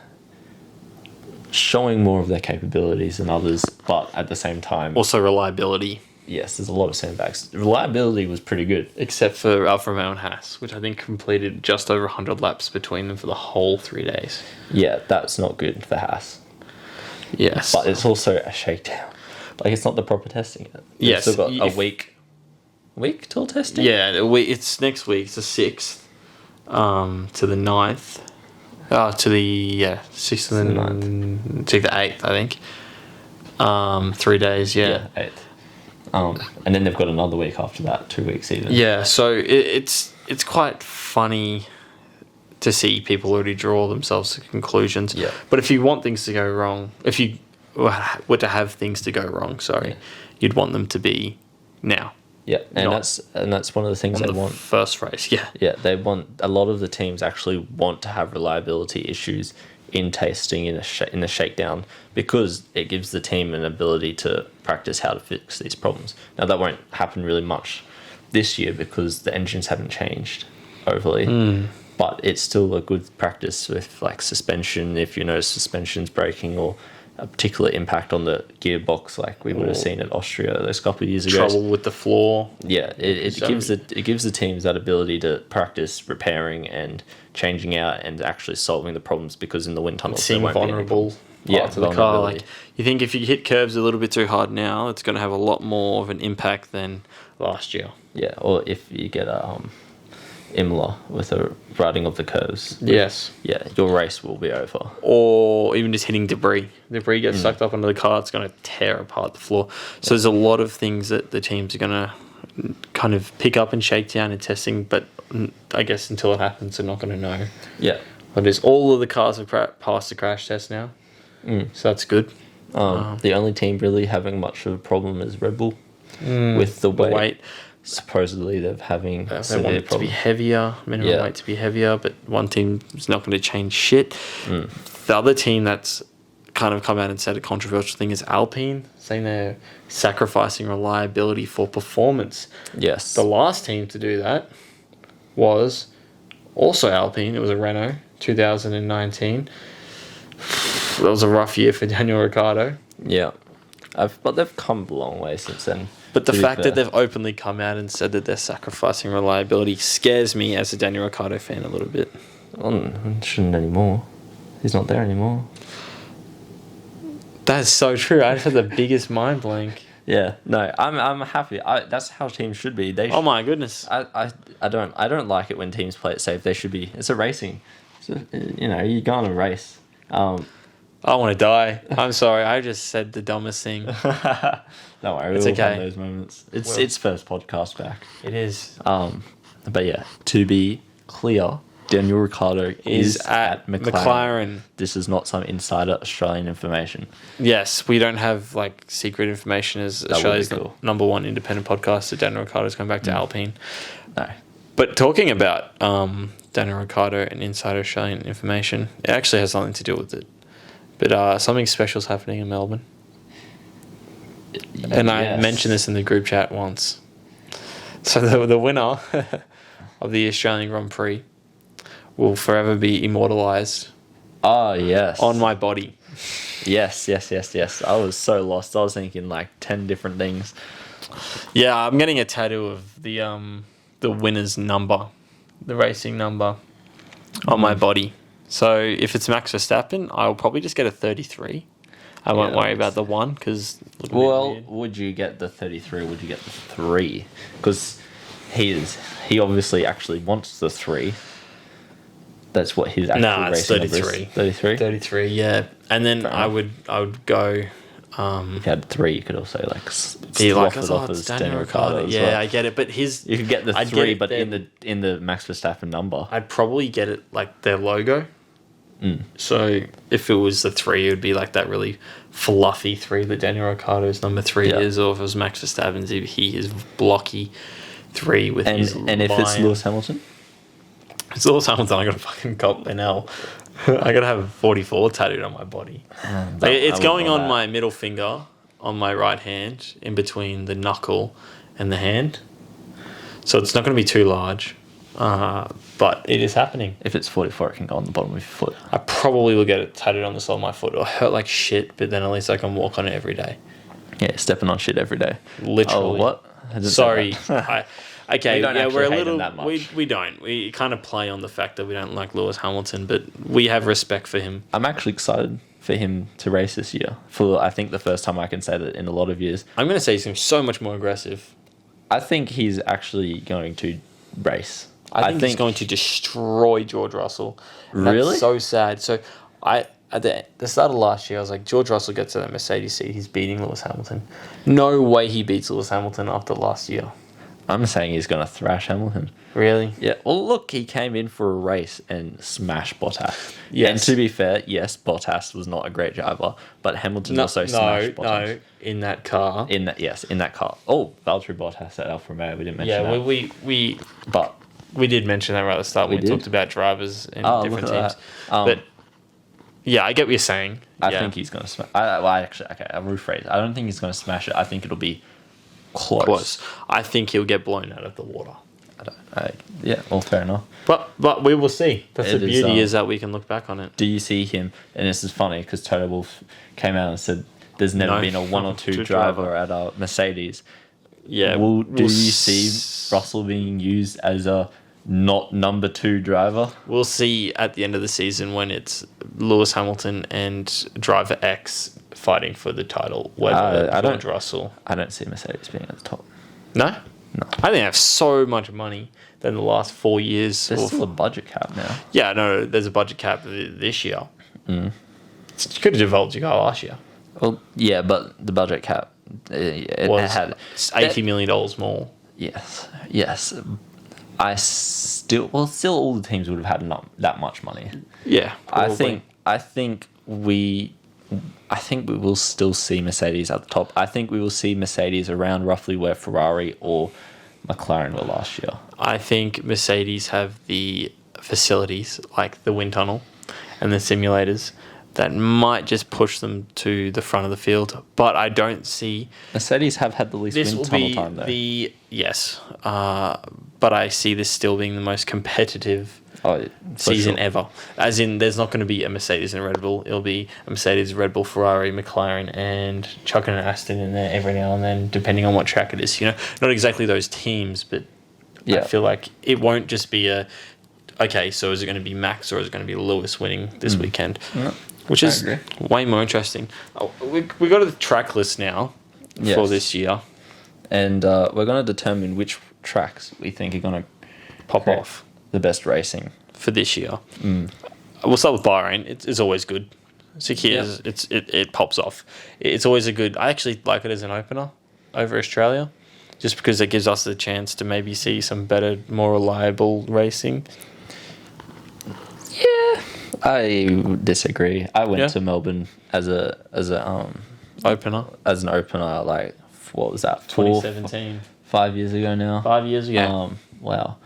showing more of their capabilities than others, but at the same time, Also reliability, yes, there's a lot of sandbags. Reliability was pretty good. except for Alfa Romeo and Haas, which I think completed just over 100 laps between them for the whole 3 days. Yeah, that's not good for Haas. Yes. But it's also a shakedown. Like, it's not the proper testing yet. We've Yes, still got if- a week till testing? Yeah, it's next week. It's the 6th to the 9th. To the 6th to the 9th. To the 8th, I think. 3 days, yeah. 8th. And then they've got another week after that, 2 weeks even. Yeah, so it's quite funny to see people already draw themselves to conclusions. Yeah. But if you want things to go wrong, if you were to have things to go wrong, you'd want them to be now. Yeah, and Not that's one of the things on they the want. first race, yeah. Yeah, they want, a lot of the teams actually want to have reliability issues in testing in the shakedown, because it gives the team an ability to practice how to fix these problems. Now that won't happen really much this year because the engines haven't changed overly, but it's still a good practice with like suspension. If you notice suspension's breaking or a particular impact on the gearbox, like we would have seen at Austria those couple of years ago. Trouble with the floor. Yeah, it gives the teams that ability to practice repairing and changing out and actually solving the problems, because in the wind tunnels Seem vulnerable. Parts of the car. vulnerability. Like, you think if you hit curves a little bit too hard now, it's going to have a lot more of an impact than last year. Yeah, or if you get a Imola with a riding of the curves. Yes. Yeah, your race will be over. Or even just hitting debris. Debris gets sucked up onto the car, it's going to tear apart the floor. So there's a lot of things that the teams are going to kind of pick up and shake down in testing, but I guess until it happens, they're not going to know. Yeah. But there's all of the cars have passed the crash test now, so that's good. The only team really having much of a problem is Red Bull with the weight. Supposedly they're having They similar want it to be problems. heavier, minimum weight to be heavier, but one team is not going to change shit. The other team that's kind of come out and said a controversial thing is Alpine, saying they're sacrificing reliability for performance. Yes. The last team to do that was also Alpine. It was a Renault, 2019. That was a rough year for Daniel Ricciardo. Yeah. But they've come a long way since then. But the to be fact that fair. they've openly come out and said that they're sacrificing reliability scares me as a Daniel Ricciardo fan a little bit. Shouldn't anymore. He's not there anymore. That's so true. I just had the biggest mind blank. Yeah, no, I'm happy. That's how teams should be. They. Oh my goodness. I don't like it when teams play it safe. They should be. It's a racing. You go on a race. I want to die. I'm sorry. I just said the dumbest thing. Don't worry, It's we'll have okay. those moments. It's first podcast back. It is. But yeah, to be clear, Daniel Ricciardo is at McLaren. This is not some insider Australian information. Yes, we don't have like secret information as would be Australia's cool. number one independent podcast. So Daniel Ricciardo's going back to Alpine. No. But talking about Daniel Ricciardo and insider Australian information, it actually has something to do with it. But something special is happening in Melbourne. And I mentioned this in the group chat once. So the winner of the Australian Grand Prix will forever be immortalised Oh, yes. on my body. Yes. I was so lost. I was thinking like 10 different things. Yeah, I'm getting a tattoo of the winner's number, the racing number, on my body. So if it's Max Verstappen, I'll probably just get a 33. I won't Yeah, worry about the 1 because. Well, would you get the 33 or would you get the 3? Because he obviously actually wants the 3. That's what his actual Nah, it's racing number is. 33. 33? 33, yeah. And then Fair I enough. would go. If you had 3, you could also like Be like, slough it off as Daniel Ricciardo as yeah, well. I get it, but You could get the I'd get 3, it but there. in the Max Verstappen number. I'd probably get it like their logo. So if it was the 3, it would be like that really fluffy 3 that Daniel Ricciardo's number 3 Yeah. is, or if it was Max Verstappen's, he is blocky 3 with his And if it's lion. Lewis Hamilton? It's Lewis Hamilton, I got to fucking cop an L. I got to have 44 tattooed on my body. It's going on my middle finger on my right hand, in between the knuckle and the hand. So it's not going to be too large, but it is happening. If it's 44, it can go on the bottom of your foot. I probably will get it tattooed on the sole of my foot. It'll hurt like shit, but then at least I can walk on it every day. Yeah, stepping on shit every day. Literally. Oh, what? I didn't say Sorry. that. Okay, We don't yeah, actually we're a hate little. him that much. We don't. We kind of play on the fact that we don't like Lewis Hamilton, but we have respect for him. I'm actually excited for him to race this year. For I think the first time I can say that in a lot of years. I'm going to say he's so much more aggressive. I think he's actually going to race. I think he's going to destroy George Russell. And Really? That's so sad. So at the start of last year, I was like, George Russell gets to that Mercedes seat. He's beating Lewis Hamilton. No way he beats Lewis Hamilton after last year. I'm saying he's going to thrash Hamilton. Really? Yeah. Well, look, he came in for a race and smashed Bottas. Yes. And to be fair, yes, Bottas was not a great driver, but Hamilton also smashed Bottas. No, in that car. In that car. Oh, Valtteri Bottas at Alfa Romeo. We didn't mention Yeah, that. but we did mention that right at the start when we did? talked about drivers and different look at teams. that. But yeah, I get what you're saying. I Yeah. think he's going to smash. I'll rephrase. I don't think he's going to smash it. I think it'll be close. I think he'll get blown out of the water. Yeah, well, fair enough. But we will see. That's It the is, beauty is that we can look back on it. Do you see him? And this is funny because Toto Wolff came out and said there's never No. been a 1 or 2 Two driver driver. at a Mercedes. Yeah. Do we'll you see Russell being used as a not number 2 driver? We'll see at the end of the season when it's Lewis Hamilton and driver X fighting for the title. Whether George Russell. I don't see Mercedes being at the top. No? No. I think they have so much money than the last 4 years. There's still a budget cap now. Yeah, no, there's a budget cap this year. You could have developed your car last year. Well, yeah, but the budget cap it Was had $80 million more. Yes. Still all the teams would have had not that much money. Yeah, probably. I think we will still see Mercedes at the top. I think we will see Mercedes around roughly where Ferrari or McLaren were last year. I think Mercedes have the facilities like the wind tunnel and the simulators that might just push them to the front of the field. But I don't see Mercedes have had the least this wind will tunnel be time though. but I see this still being the most competitive For season sure. ever. As in, there's not going to be a Mercedes and a Red Bull. It'll be a Mercedes, Red Bull, Ferrari, McLaren, and chucking an Aston in there every now and then, depending on what track it is. Not exactly those teams, but I feel like it won't just be okay, so is it going to be Max or is it going to be Lewis winning this weekend? Yeah, Which I is agree. way more interesting. We got the track list now for Yes. this year. And we're going to determine which tracks we think are going to Pop off the best racing. for this year. We'll start with Bahrain. It's always good. Sakir, it pops off. It's always a good. I actually like it as an opener over Australia, just because it gives us the chance to maybe see some better, more reliable racing. Yeah, I disagree. I went Yeah. to Melbourne as an Opener, opener. Like what was that? 2017, 5 years ago now. 5 years ago. Wow.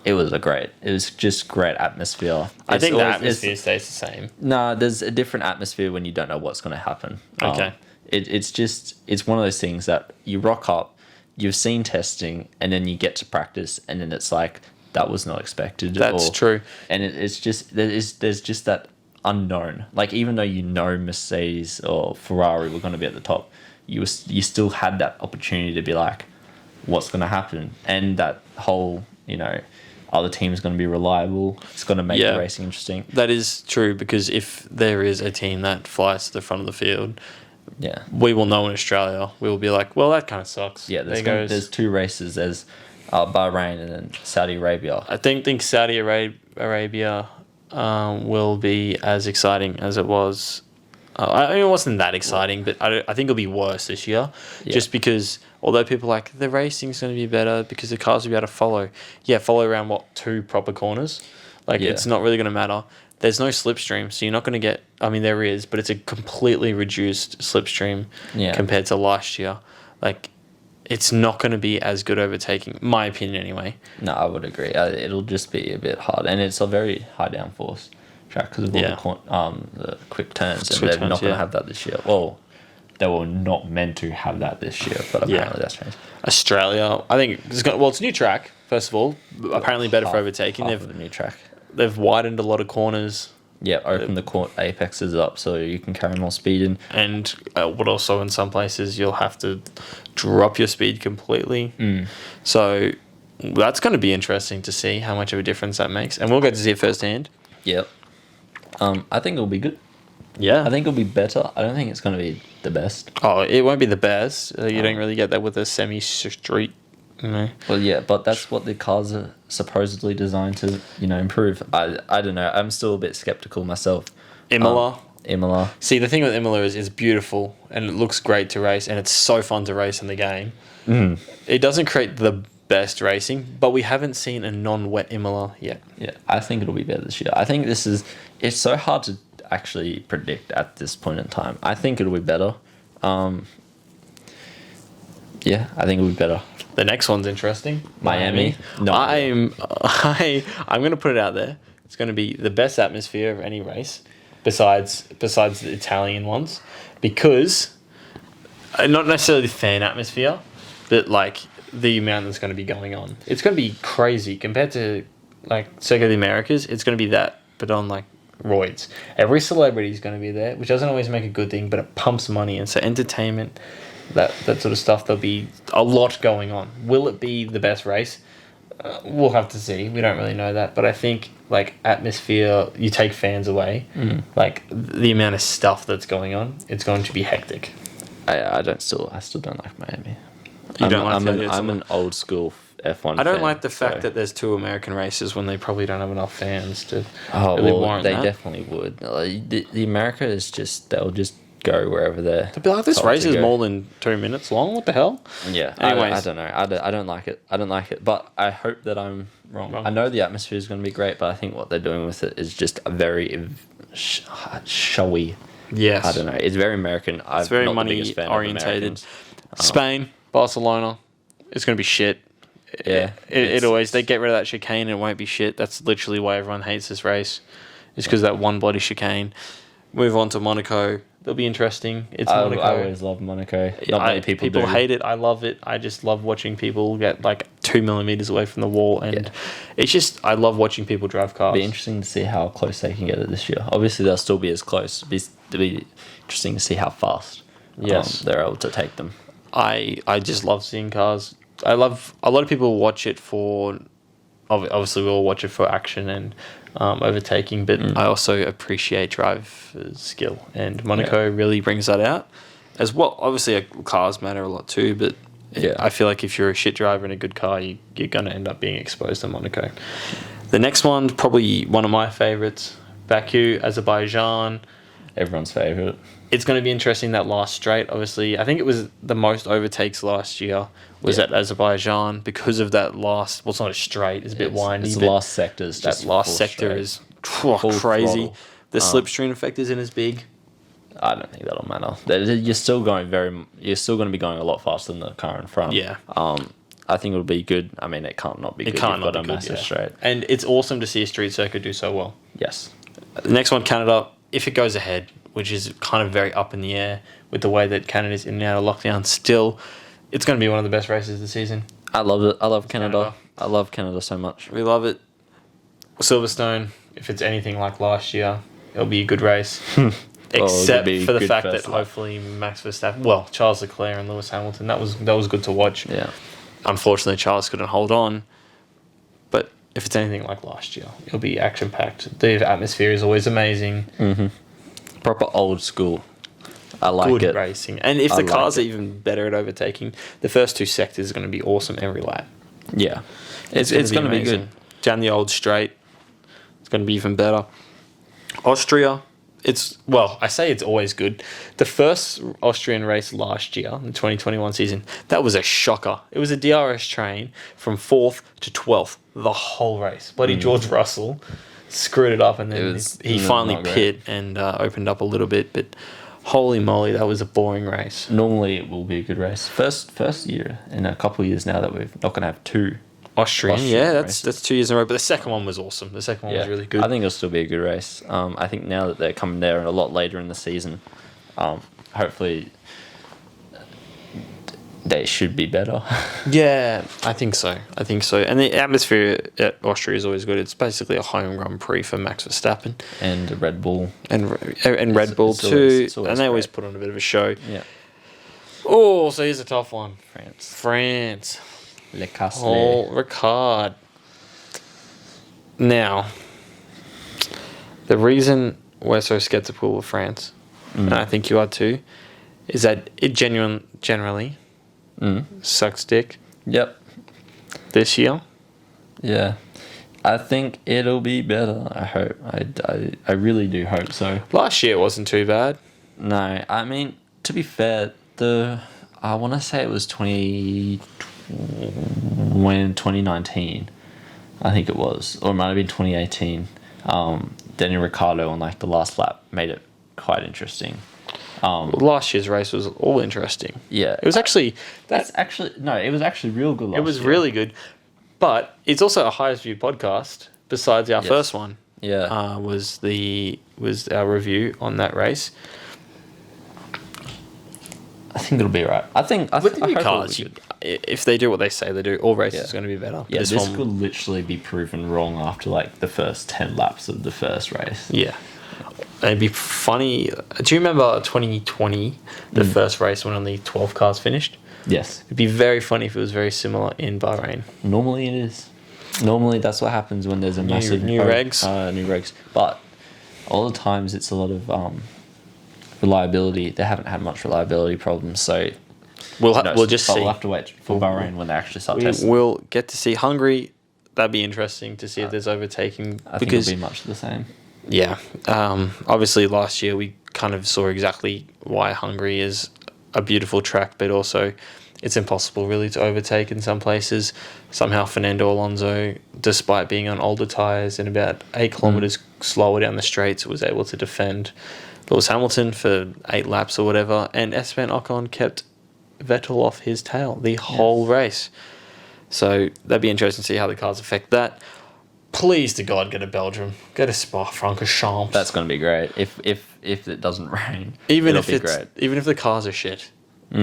It was just great atmosphere. I think the always- atmosphere stays the same. No, there's a different atmosphere when you don't know what's going to happen. Okay. It's one of those things that you rock up, you've seen testing, and then you get to practice, and then it's like that was not expected. That's true. And it's just there's just that unknown. Like even though you know Mercedes or Ferrari were going to be at the top, you still had that opportunity to be like, what's going to happen? And that whole Are the teams going to be reliable? It's going to make the racing interesting. That is true, because if there is a team that flies to the front of the field, we will know in Australia. We will be like, well, that kind of sucks. Yeah, there's 2 races. There's Bahrain and then Saudi Arabia. I think Saudi Arabia will be as exciting as it was. I mean, it wasn't that exciting, but I think it'll be worse this year. Yeah. Just because, although people are like, the racing's going to be better because the cars will be able to follow. Yeah, follow around, 2 proper corners? It's not really going to matter. There's no slipstream, so you're not going to get... I mean, there is, but it's a completely reduced slipstream compared to last year. It's not going to be as good overtaking, my opinion anyway. No, I would agree. It'll just be a bit hard, and it's a very high downforce track because of all the quick turns, and they're not going to have that this year. Well, they were not meant to have that this year, but apparently that's changed. Australia, I think it's a new track. First of all, apparently better for overtaking. Half of the new track. They've widened a lot of corners. Yeah, open the apexes up so you can carry more speed in. And what also in some places you'll have to drop your speed completely. So that's going to be interesting to see how much of a difference that makes, and we'll get to see it firsthand. Yep. I think it'll be good. Yeah. I think it'll be better. I don't think it's going to be the best. Oh, it won't be the best. You don't really get that with a semi-street. No. Well, yeah, but that's what the cars are supposedly designed to, improve. I don't know. I'm still a bit skeptical myself. Imola. Imola. See, the thing with Imola is it's beautiful and it looks great to race and it's so fun to race in the game. It doesn't create the best racing, but we haven't seen a non-wet Imola yet. Yeah, I think it'll be better this year. I think it's so hard to actually predict at this point in time. I think it'll be better. I think it'll be better. The next one's interesting. Miami. No, I'm going to put it out there. It's going to be the best atmosphere of any race, besides the Italian ones, because not necessarily the fan atmosphere, but the amount that's going to be going on. It's going to be crazy compared to Circuit of the Americas. It's going to be that, but on roids. Every celebrity is going to be there, which doesn't always make a good thing, but it pumps money, and so entertainment. That sort of stuff, there'll be a lot going on. Will it be the best race? We'll have to see. We don't really know that. But I think, atmosphere, you take fans away. The amount of stuff that's going on, it's going to be hectic. I still don't like Miami. I'm an old school F1 I don't fan, like the fact that there's 2 American races when they probably don't have enough fans to warrant they that. definitely would. The America is just... They'll just go wherever they're... They'll be like, this race is more than 2 minutes long. What the hell? Yeah. Anyways. I don't know. I don't like it. I don't like it. But I hope that I'm wrong. I know the atmosphere is going to be great, but I think what they're doing with it is just a very showy. Yes. I don't know. It's very American. It's very money orientated. Spain, Barcelona. It's going to be shit. Yeah. It always... They get rid of that chicane and it won't be shit. That's literally why everyone hates this race. It's because that one bloody chicane. Move on to Monaco. It'll be interesting. It's Monaco. I always love Monaco. Not many people do. Hate it. I love it. I just love watching people get 2 millimeters away from the wall, and it's just I love watching people drive cars. It'll be interesting to see how close they can get it this year. Obviously, they'll still be as close. It'll be interesting to see how fast they're able to take them. I just love seeing cars. I love a lot of people watch it for. Obviously, we all watch it for action and overtaking, but I also appreciate driver's skill, and Monaco really brings that out as well. Obviously, cars matter a lot too, but I feel like if you're a shit driver in a good car, you're going to end up being exposed to Monaco. The next one's probably one of my favourites, Baku, Azerbaijan. Everyone's favourite. It's going to be interesting, that last straight. Obviously, I think it was the most overtakes last year was at Azerbaijan because of that last... Well, it's not a straight. It's a bit windy. The last sector is just that last sector is crazy. Throttle. The slipstream effect isn't as big. I don't think that'll matter. You're still going to be going a lot faster than the car in front. Yeah. I think it'll be good. I mean, it can't not be good. It can't not be good, massive straight. And it's awesome to see a street circuit do so well. Yes. The next one, Canada, if it goes ahead, which is kind of very up in the air with the way that Canada's in and out of lockdown, still, it's going to be one of the best races of the season. I love it. I love Canada. I love Canada so much. We love it. Silverstone, if it's anything like last year, it'll be a good race. Except for the fact that hopefully Max Verstappen, Charles Leclerc and Lewis Hamilton, that was good to watch. Yeah. Unfortunately, Charles couldn't hold on. But if it's anything like last year, it'll be action packed. The atmosphere is always amazing. Proper old school. I like Good it. racing, and if I the like cars it. are even better at overtaking, the first two sectors are going to be awesome every lap. Yeah. It's going to be amazing. good. Down the old straight, it's going to be even better. Austria, I say it's always good. The first Austrian race last year, the 2021 season, that was a shocker. It was a DRS train from 4th to 12th, the whole race. Bloody George Russell screwed it up, and then he finally not great. pit and opened up a little bit, but holy moly, that was a boring race. Normally it will be a good race. First year in a couple of years now that we're not going to have two. Austrian, races. that's 2 years in a row. But the second one was awesome. The second one was really good. I think it'll still be a good race. I think now that they're coming there a lot later in the season, hopefully they should be better. Yeah, I think so. And the atmosphere at Austria is always good. It's basically a home run Prix for Max Verstappen And Red Bull. and Red Bull it's too. always And they always great. put on a bit of a show. Yeah. Oh, so here's a tough one. France. Le Castle. Oh, Ricard. Now, the reason we're so skeptical of France, and I think you are too, is that it generally sucks dick Yep. this year. Yeah. I think it'll be better. I hope. I really do hope so. Last year wasn't too bad. No, I mean, to be fair, I want to say it was 2019, I think it was, or it might have been 2018. Daniel Ricciardo on like the last lap made it quite interesting. Last year's race was all interesting. Yeah, It was actually it was actually real good. it was really good, but it's also a highest viewed podcast besides our Yes. first one. Yeah. Was our review on that race. I think it'll be right. I think With the I new hope it'll cars, be good. if they do what they say they do, all races are going to be better. Yeah, this one, could literally be proven wrong after like the first 10 laps of the first race. yeah. It'd be funny. Do you remember 2020, the first race when only 12 cars finished? Yes. It'd be very funny if it was very similar in Bahrain. Normally it is. Normally that's what happens when there's a massive new regs. New regs. But all the times it's a lot of reliability. They haven't had much reliability problems, so We'll just see. We'll have to wait for Bahrain when they actually start We testing. will get to see Hungary. That'd be interesting to see if there's overtaking. I think it'll be much the same. Yeah. Obviously, last year we kind of saw exactly why Hungary is a beautiful track, but also it's impossible really to overtake in some places. Somehow Fernando Alonso, despite being on older tyres and about 8 kilometres slower down the straights, was able to defend Lewis Hamilton for 8 laps or whatever, and Esteban Ocon kept Vettel off his tail the whole race. So that'd be interesting to see how the cars affect that. Please to God, go to Belgium. Go to Spa-Francorchamps. That's going to be great. If it doesn't rain, even it'll if be great. even if the cars are shit.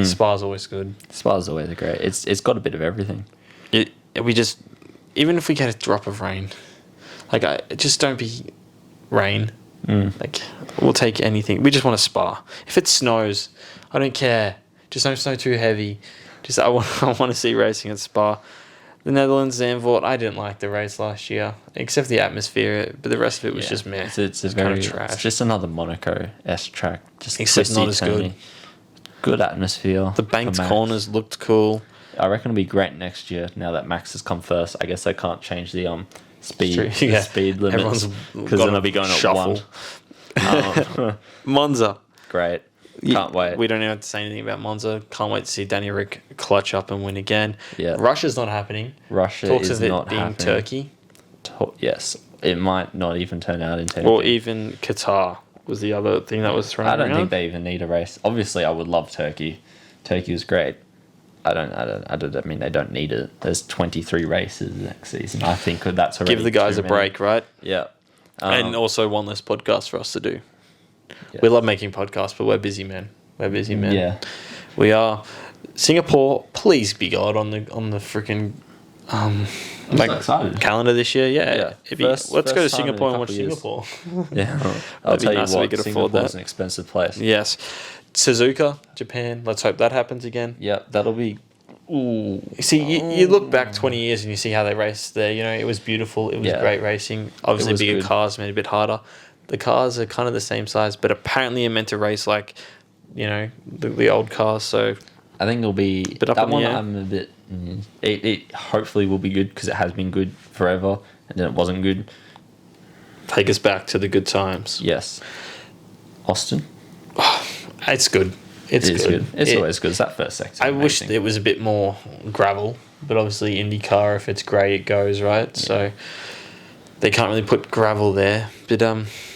Spa's always good. Spa's always great. It's got a bit of everything. Even if we get a drop of rain, just don't be rain. Like, we'll take anything. We just want a Spa. If it snows, I don't care. Just don't snow too heavy. I want to see racing at Spa. The Netherlands, Zandvoort, I didn't like the race last year, except the atmosphere, but the rest of it was just meh. It's kind of trash. It's just another Monaco-esque track. Just Except not as twisty-turny. Good atmosphere. The banked for Max. corners looked cool. I reckon it'll be great next year. Now that Max has come first, I guess they can't change the speed Yeah. speed limits Everyone's because got then a they'll be going shuffle. at 1. Monza. Great. Can't wait. We don't even have to say anything about Monza. Can't wait to see Danny Rick clutch up and win again. Yeah. Russia's not happening. Russia Talks is of it not being happening. Turkey. Yes, it might not even turn out into anything. Or even Qatar was the other thing that was thrown I don't around. think they even need a race. Obviously, I would love Turkey. Turkey was great. I mean, they don't need it. There's 23 races next season. I think that's already Give the guys too a many. break, right? Yeah. And also one less podcast for us to do. Yeah. We love making podcasts, but we're busy men. Yeah. We are. Singapore, please be God on the freaking I'm so excited. calendar this year. Yeah. Yeah. Let's go to time in a Singapore and watch couple years. Singapore. Yeah. I'll That'd be tell you nice if we what, could afford Singapore's that. an expensive place. Yes. Suzuka, Japan. Let's hope that happens again. Yeah, that'll be Ooh. See, you look back 20 years and you see how they raced there. You know, it was beautiful. It was great racing. Obviously, was bigger good. cars made it a bit harder. The cars are kind of the same size, but apparently are meant to race like, you know, the old cars. So I think it'll be Bit up that in the one. air. I'm a bit. It hopefully will be good because it has been good forever, and then it wasn't good. take us back to the good times. Yes, Austin. It's good. It's It is good. It's always good. It's that first sector. I wish it was a bit more gravel, but obviously IndyCar, if it's grey, it goes, right? So they can't really put gravel there. But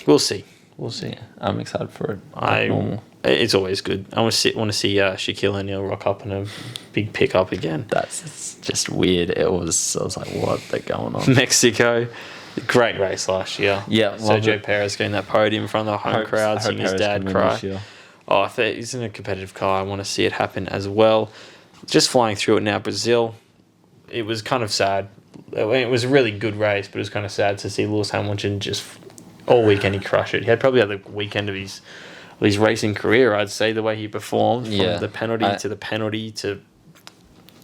we'll see. We'll see. Yeah, I'm excited for it. Like normal. It's always good. I want to see Shaquille O'Neal rock up in a big pickup again. It's just weird. I was like, what? They're going on. Mexico, great race last year. Yeah, Sergio Perez getting that podium in front of the home crowd, seeing his dad cry. Oh, if he's in a competitive car, I want to see it happen as well. Just flying through it now, Brazil, it was kind of sad. I mean, it was a really good race, but it was kind of sad to see Lewis Hamilton just all weekend he crushed it. He had probably had the weekend of his racing career, I'd say, the way he performed from the penalty to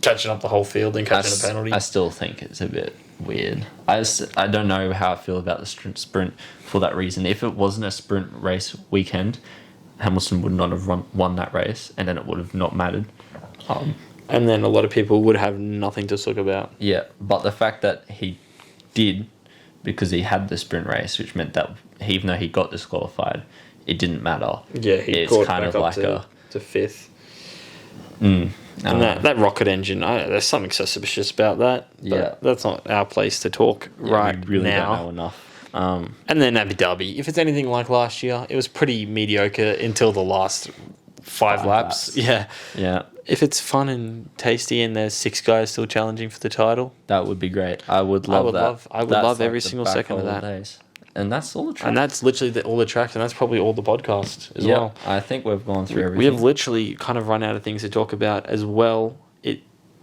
catching up the whole field and catching a penalty. I still think it's a bit weird. I don't know how I feel about the sprint for that reason. If it wasn't a sprint race weekend, Hamilton would not have won that race, and then it would have not mattered. And then a lot of people would have nothing to talk about. Yeah, but the fact that he did, because he had the sprint race, which meant that even though he got disqualified, it didn't matter. Yeah, it's kind of like to fifth. And that rocket engine, there's something so suspicious about that. But that's not our place to talk right we really now. don't know enough. And then Abu Dhabi, if it's anything like last year, it was pretty mediocre until the last five laps. Yeah. If it's fun and tasty and there's 6 guys still challenging for the title, that would be great. I would love that. I would love every single second of that. Days. And that's all the tracks. And that's literally all the tracks, and that's probably all the podcast as well. I think we've gone through everything. We have literally kind of run out of things to talk about as well.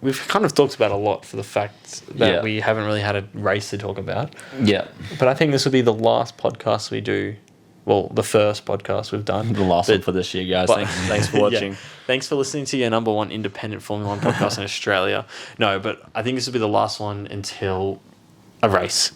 We've kind of talked about a lot for the fact that we haven't really had a race to talk about. Yeah. But I think this will be the last podcast we do. Well, the first podcast we've done. The last one for this year, guys. Thanks for watching. Thanks for listening to your number 1 independent Formula 1 podcast in Australia. No, but I think this will be the last one until a race.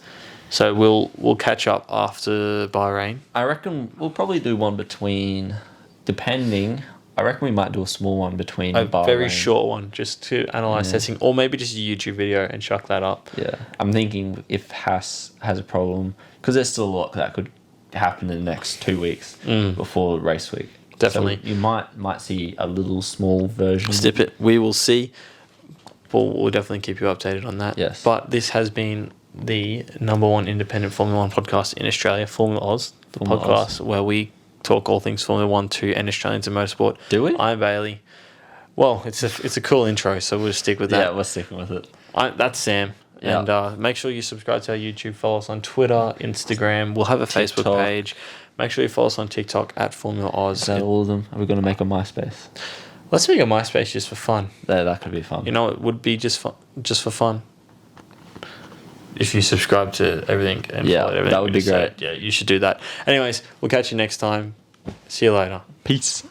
So we'll catch up after Bahrain. I reckon we'll probably do one between, depending. I reckon we might do a small one between Bahrain. A very short one, just to analyse testing, or maybe just a YouTube video and chuck that up. Yeah, I'm thinking if HAAS has a problem, because there's still a lot that could happen in the next 2 weeks before race week. Definitely, so you might see a little small version. Snip it. We will see. We'll definitely keep you updated on that. Yes. But this has been the number 1 independent Formula 1 podcast in Australia, Formula Oz, the podcast where we talk all things Formula 1, 2 and Australians in motorsport. Do we? I'm Bailey. Well, it's a cool intro, so we'll stick with that. Yeah, we're sticking with it. That's Sam. Yeah. And make sure you subscribe to our YouTube, follow us on Twitter, Instagram. We'll have a Facebook page. Make sure you follow us on TikTok at Formula Oz. Is that all of them? Are we going to make a MySpace? Let's make a MySpace just for fun. That could be fun. You know, it would be just for fun. If you subscribe to everything and follow everything. That would be great. Yeah, you should do that. Anyways, we'll catch you next time. See you later. Peace.